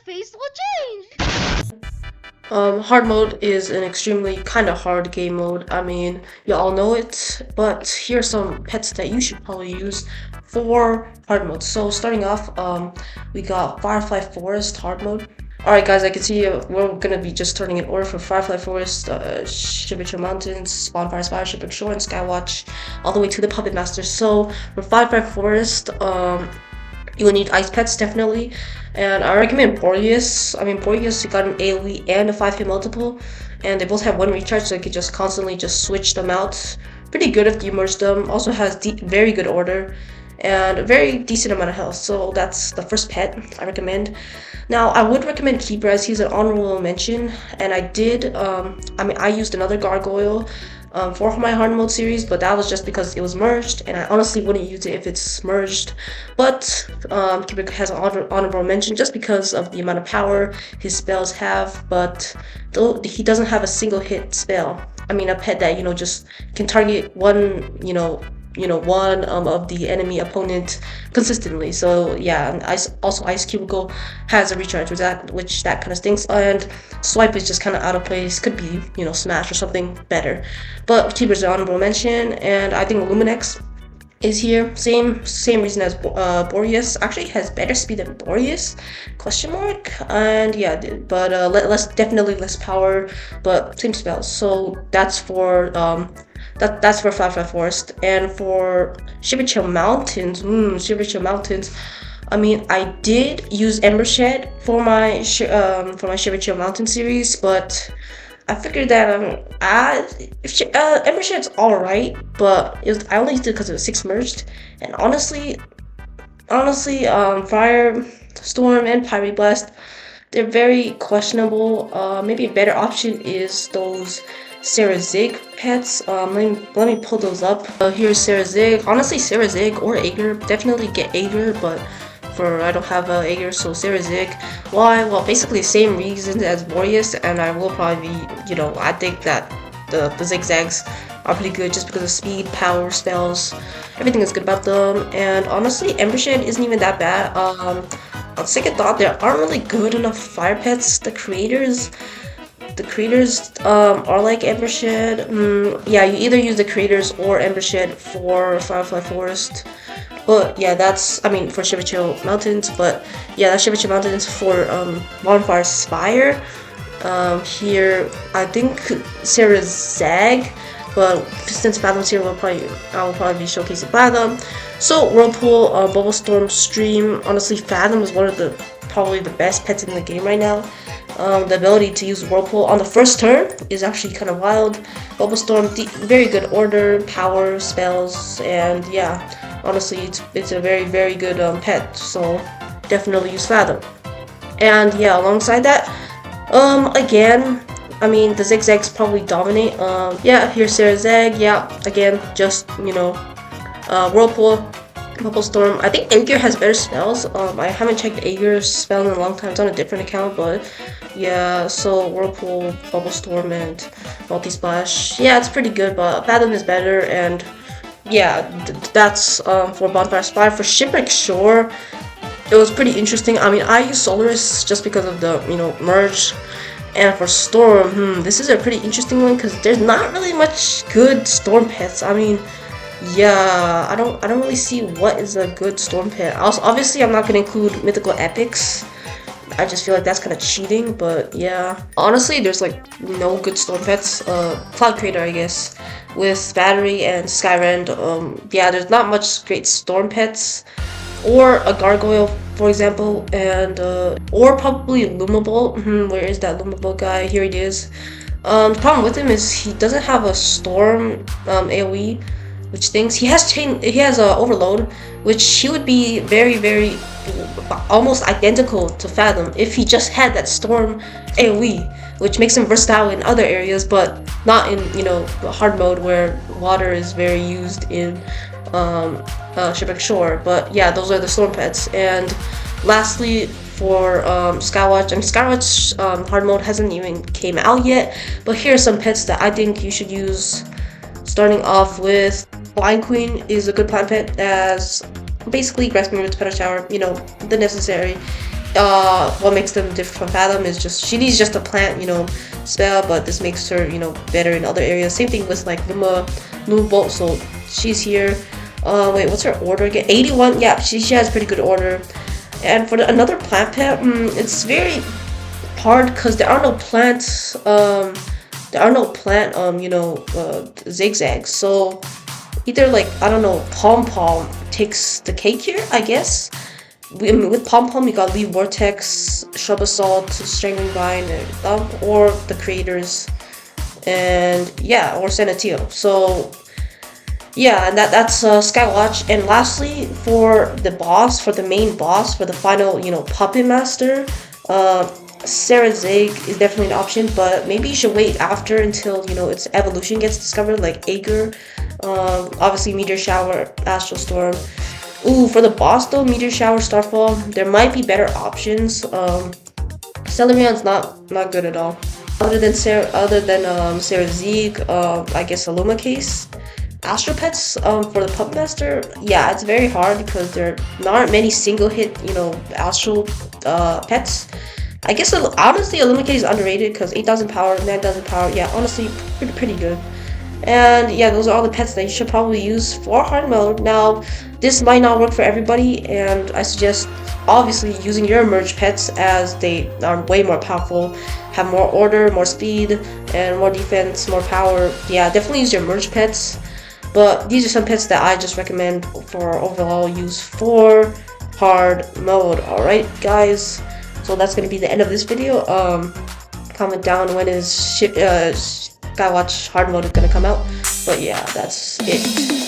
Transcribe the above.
face will change. Hard mode is an extremely kind of hard game mode. I mean, you all know it, but here's some pets that you should probably use for hard mode. So starting off, we got Firefly Forest hard mode. Alright guys, I can see we're gonna be just starting in order for Firefly Forest, Shibuya Mountains, Bonfire Spire, Shipwreck Shore, and Skywatch, all the way to the Puppet Master. So for Firefly Forest, you will need ice pets definitely, and I recommend Boreas. I mean, Boreas, you got an AoE and a 5-hit multiple, and they both have 1 recharge, so you can just constantly just switch them out. Pretty good if you merge them. Also has very good order and a very decent amount of health, so that's the first pet I recommend. Now I would recommend Keeper as he's an honorable mention, and I used another gargoyle for my hard mode series, but that was just because it was merged, and I honestly wouldn't use it if it's merged. But Keeper has an honorable mention just because of the amount of power his spells have, but though he doesn't have a single hit spell. I mean, a pet that just can target one one of the enemy opponent consistently. So yeah, Ice Cubicle has a recharge with which kind of stinks, and Swipe is just kind of out of place. Could be Smash or something better, but Keeper's an honorable mention, and I think Luminex is here. Same reason as Boreas. Actually has better speed than Boreas, question mark. And yeah, but definitely less power, but same spells. So that's for that's for Firefly Forest. And for Shibuya Mountains, I mean, I did use Embershed for my Shibuya Mountain series, but I figured that Embershed's alright, but I only used it because it was 6 merged, and honestly, Firestorm and Pyroblast, they're very questionable. Maybe a better option is those Sarah Zig pets. Let me pull those up. Here's Sarah Zig. Honestly, Sarah Zig or Aegir. Definitely get Aegir, but I don't have Aegir, so Sarah Zig. Why? Well, basically the same reasons as Boreas, and I will probably be, I think that the zigzags are pretty good just because of speed, power, spells, everything is good about them. And honestly, Embershed isn't even that bad. On second thought, there aren't really good enough fire pets. The creators are like Embershed. Yeah, you either use the creators or Embershed for Firefly Forest. But yeah, for Shibuya Mountains. But yeah, that's Shibuya Mountains for Bonfire Spire. Here I think Sarah Zag, but since Fathom's here, I will probably be showcasing Fathom. So Whirlpool, Bubble Storm, Stream. Honestly, Fathom is one of probably the best pets in the game right now. The ability to use Whirlpool on the first turn is actually kind of wild. Bubble Storm, very good order, power, spells, and yeah, honestly, it's a very, very good pet, so definitely use Fathom. And yeah, alongside that, again, I mean, the zigzags probably dominate. Yeah, here's Sarah Zag. Yeah, again, just Whirlpool, Bubble Storm. I think Aegir has better spells. I haven't checked Aegir's spell in a long time. It's on a different account, but yeah. So Whirlpool, Bubble Storm, and Multi Splash. Yeah, it's pretty good, but Fathom is better. And yeah, that's for Bonfire Spire. For Shipwreck Shore, it was pretty interesting. I mean, I use Solaris just because of the merge. And for Storm, this is a pretty interesting one because there's not really much good Storm pets. I mean, yeah, I don't really see what is a good Storm pet. Also, obviously, I'm not gonna include Mythical Epics. I just feel like that's kind of cheating, but yeah. Honestly, there's like no good Storm pets. Cloud Creator, I guess, with Battery and Skyrend. Yeah, there's not much great Storm pets. Or a Gargoyle, for example, and or probably Lumabolt. Where is that Lumabolt guy? Here he is. The problem with him is he doesn't have a Storm AoE, which stinks. He has Overload, which he would be very, very almost identical to Fathom if he just had that Storm AoE, which makes him versatile in other areas, but not in hard mode where water is very used in Shipwreck Shore. But yeah, those are the Storm pets. And lastly, for Skywatch, and Skywatch hard mode hasn't even came out yet, but here are some pets that I think you should use. Starting off with Blind Queen is a good plant pet, as basically Grasping Roots, Pedal Shower, the necessary. what makes them different from Fathom is just she needs just a plant, spell, but this makes her, better in other areas. Same thing with like Luma Bolt, so she's here. Wait, what's her order again? 81. Yeah, she has pretty good order. And for another plant pet, it's very hard because there are no plants. There are no plant zigzags. So either like I don't know, Pom Pom takes the cake here, I guess. With Pom Pom, you got Leaf Vortex, Shrub Assault, Strangling Vine, and Thump, or the creators, and yeah, or Sanatio. So yeah, and that's Skywatch. And lastly, for the main boss, for the final, Puppet Master, Sarah Zig is definitely an option, but maybe you should wait after until, its evolution gets discovered, like Ager, obviously Meteor Shower, Astral Storm. Ooh, for the boss though, Meteor Shower, Starfall, there might be better options. Celerion's not good at all. Other than Sarah Zig, I guess Aluma Case. Astral Pets, for the Puppet Master, yeah, it's very hard because there aren't many single hit, Astral pets. I guess honestly, Illumicate is underrated because 8,000 power, 9,000 power, yeah, honestly, pretty good. And yeah, those are all the pets that you should probably use for hard mode. Now, this might not work for everybody, and I suggest obviously using your merge pets as they are way more powerful, have more order, more speed, and more defense, more power. Yeah, definitely use your merge pets. But these are some pets that I just recommend for overall use for hard mode. Alright, guys. So that's going to be the end of this video. Comment down when is Skywatch hard mode is going to come out. But yeah, that's it.